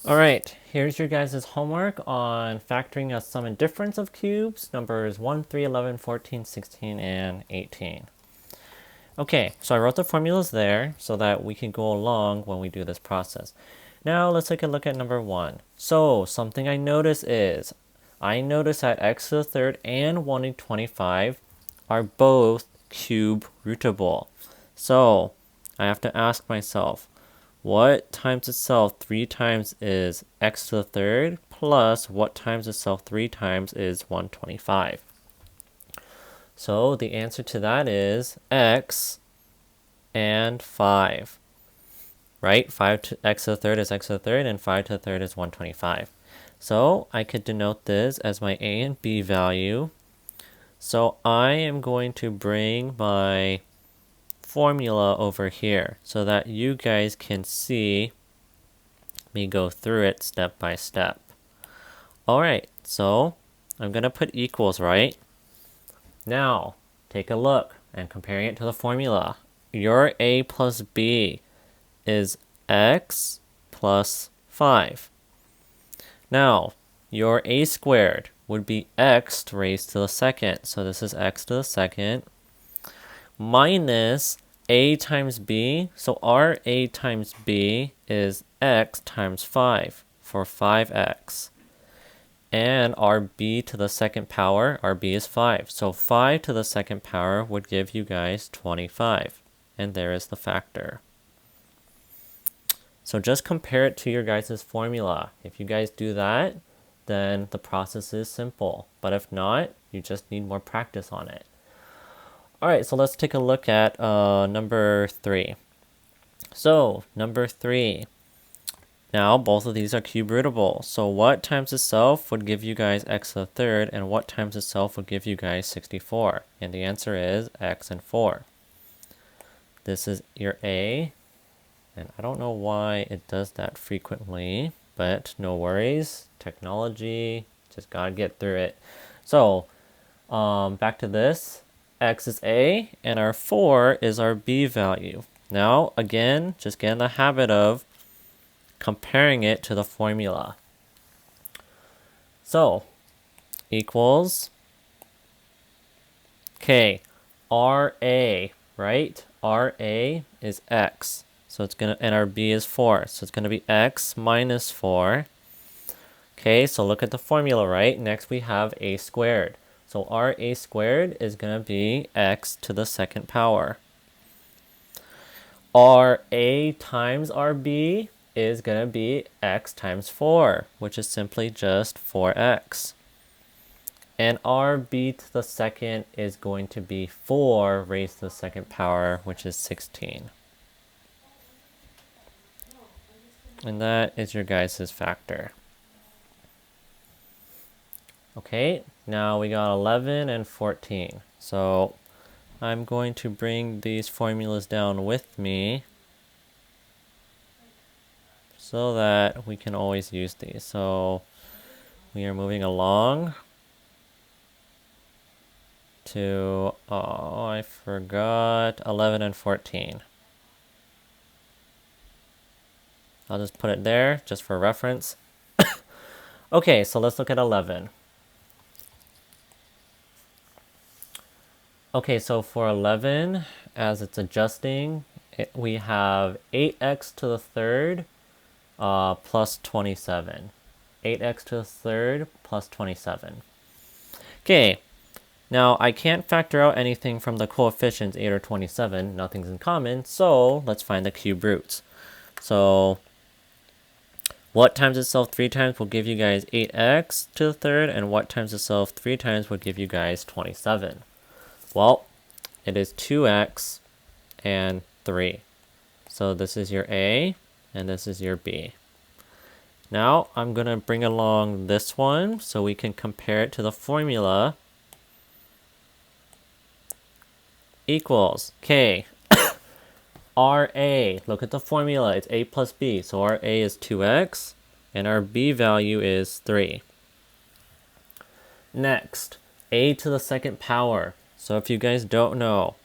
Alright, here's your guys' homework on factoring a sum and difference of cubes, numbers 1, 3, 11, 14, 16, and 18. Okay, so I wrote the formulas there so that we can go along when we do this process. Now let's take a look at number 1. So something I notice that x to the third and 125 are both cube rootable. So I have to ask myself, what times itself 3 times is x to the third plus what times itself 3 times is 125. So the answer to that is x and 5. Right? 5 to x to the third is x to the third, and 5 to the third is 125. So I could denote this as my a and b value. So I am going to bring my formula over here so that you guys can see me go through it step by step. Alright, so I'm going to put equals, right? Now, take a look and comparing it to the formula. Your a plus b is x plus 5. Now, your a squared would be x raised to the second. So this is x to the second minus a times b. So our a times b is x times 5 for 5x. And our b to the second power, our b is 5. So 5 to the second power would give you guys 25. And there is the factor. So just compare it to your guys' formula. If you guys do that, then the process is simple. But if not, you just need more practice on it. Alright, so let's take a look at number 3. So, number 3. Now, both of these are cube rootable. So what times itself would give you guys x to the third, and what times itself would give you guys 64? And the answer is x and 4. This is your a, and I don't know why it does that frequently, but no worries. Technology, just gotta get through it. So, back to this. X is a, and our 4 is our b value. Now, again, just get in the habit of comparing it to the formula. So, equals, okay, RA, right? RA is x. So it's gonna, and our b is 4. So it's gonna be x minus 4. Okay, so look at the formula, right? Next we have a squared. So our a squared is gonna be x to the second power. Our a times our b is going to be x times 4, which is simply just 4x. And our b to the second is going to be 4 raised to the second power, which is 16. And that is your guys' factor. Okay, now we got 11 and 14. So I'm going to bring these formulas down with me so that we can always use these. So we are moving along to, oh, I forgot 11 and 14. I'll just put it there just for reference. Okay, so let's look at 11. Okay, so for 11, as it's adjusting, we have 8x to the third plus 27. 8x to the third plus 27. Okay, now I can't factor out anything from the coefficients 8 or 27. Nothing's in common, so let's find the cube roots. So what times itself 3 times will give you guys 8x to the third, and what times itself 3 times would give you guys 27? Well, it is 2x and 3. So this is your a, and this is your b. Now I'm going to bring along this one so we can compare it to the formula. Equals, okay, RA, look at the formula, it's a plus b, so our a is 2x, and our b value is 3. Next, a to the second power. So if you guys don't know,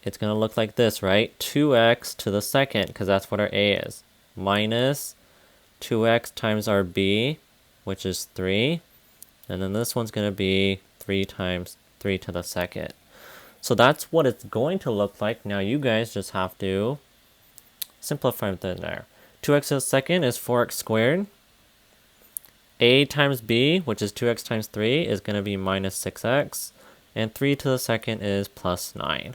it's going to look like this, right? 2x to the second, because that's what our a is, minus 2x times our b, which is 3. And then this one's going to be 3 times 3 to the second. So that's what it's going to look like. Now you guys just have to simplify within there. 2x to the second is 4x squared. A times b, which is 2x times 3, is going to be minus 6x. And 3 to the second is plus 9.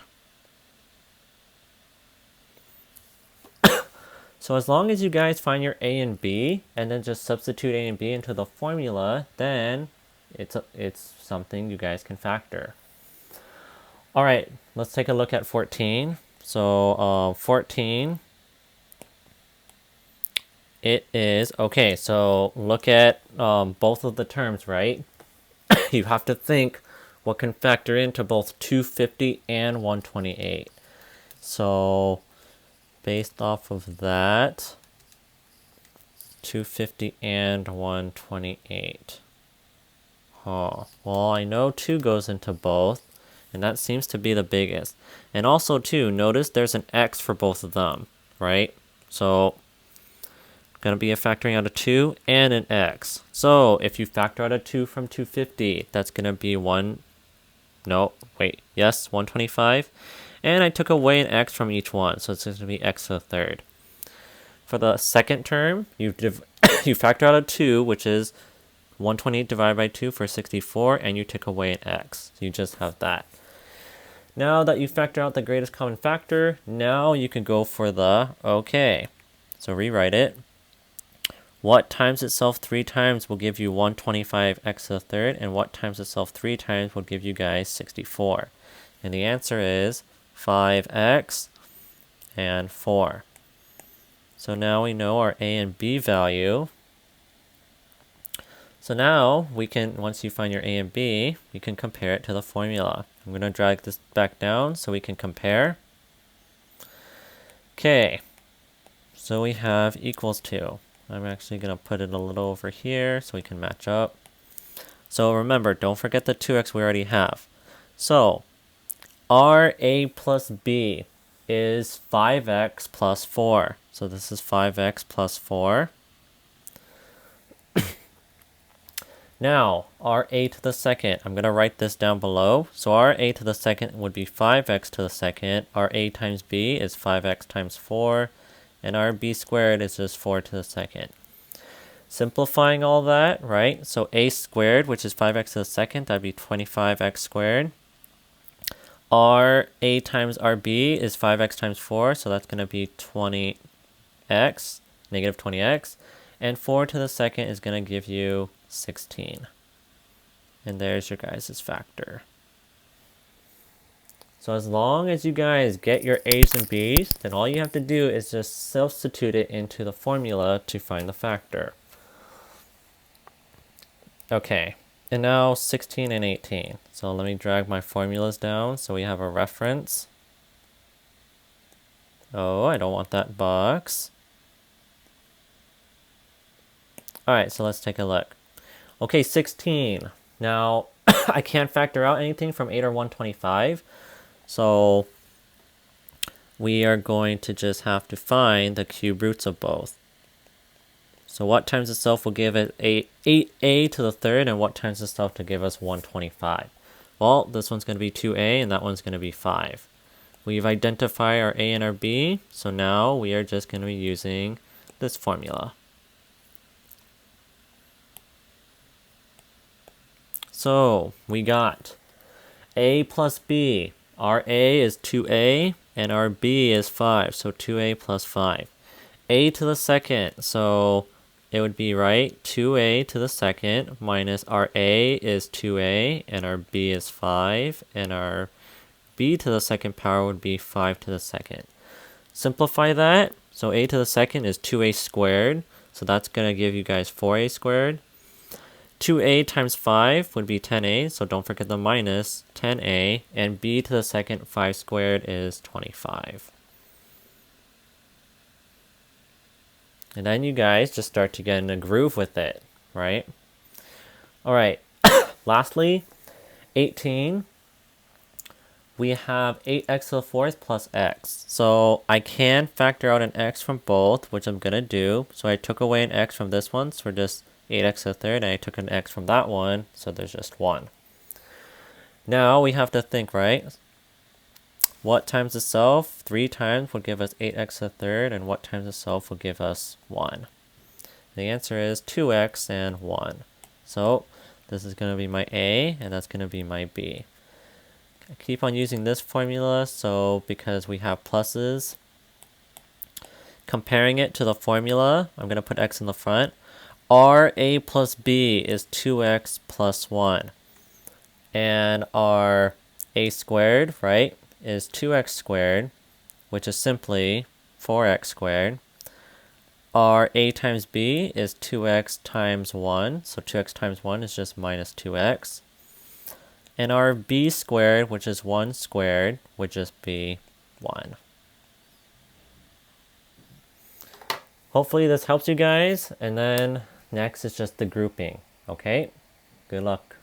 So as long as you guys find your a and b, and then just substitute a and b into the formula, then it's something you guys can factor. All right, let's take a look at 14. So 14, it is, okay, so look at both of the terms, right? You have to think what can factor into both 250 and 128. So based off of that, 250 and 128. Oh, well, I know 2 goes into both, and that seems to be the biggest. And also, too, notice there's an x for both of them, right? So, going to be a factoring out of 2 and an x. So, if you factor out a 2 from 250, that's going to be 125. And I took away an x from each one, so it's going to be x to the third. For the second term, you factor out a 2, which is 128 divided by 2 for 64, and you took away an x. So you just have that. Now that you factor out the greatest common factor, now you can go for the, okay, so rewrite it. What times itself 3 times will give you 125x to the third, and what times itself 3 times will give you guys 64? And the answer is 5x and 4. So now we know our a and b value. So now we can, once you find your a and b, you can compare it to the formula. I'm going to drag this back down so we can compare. Okay, so we have equals to. I'm actually going to put it a little over here so we can match up. So remember, don't forget the 2x we already have. So our a plus b is 5x plus 4. So this is 5x plus 4. Now, our a to the second, I'm going to write this down below. So our a to the second would be 5x to the second. Our a times b is 5x times 4. And our b squared is just 4 to the second. Simplifying all that, right? So a squared, which is 5x to the second, that'd be 25x squared. Our a times our b is 5x times 4, so that's going to be 20x, negative 20x. And 4 to the second is going to give you 16. And there's your guys' factor. So as long as you guys get your a's and b's, then all you have to do is just substitute it into the formula to find the factor. Okay, and now 16 and 18. So let me drag my formulas down so we have a reference. Oh, I don't want that box. Alright, so let's take a look. Okay, 16. Now, I can't factor out anything from 8 or 125. So we are going to just have to find the cube roots of both. So what times itself will give it 8a to the third, and what times itself to give us 125? Well, this one's going to be 2a, and that one's going to be 5. We've identified our a and our b, so now we are just going to be using this formula. So we got a plus b. Our a is 2a, and our b is 5, so 2a plus 5. A to the second, so it would be, right, 2a to the second minus our a is 2a, and our b is 5, and our b to the second power would be 5 to the second. Simplify that, so a to the second is 2a squared, so that's going to give you guys 4a squared. 2a times 5 would be 10a, so don't forget the minus, 10a, and b to the second 5 squared is 25. And then you guys just start to get in a groove with it, right? Alright, lastly, 18. we have 8x to the fourth plus x. So I can factor out an x from both, which I'm going to do. So I took away an x from this one, so we're just 8x to the third, and I took an x from that one, so there's just 1. Now we have to think, right? What times itself? 3 times will give us 8x to the third, and what times itself will give us 1? The answer is 2x and 1. So this is going to be my A, and that's going to be my B. I keep on using this formula, so because we have pluses, comparing it to the formula, I'm going to put x in the front. Our A plus B is 2x plus 1. And our A squared, right, is 2x squared, which is simply 4x squared. Our A times B is 2x times 1, so 2x times 1 is just minus 2x. And our B squared, which is 1 squared, would just be 1. Hopefully this helps you guys, and then next is just the grouping, okay? Good luck.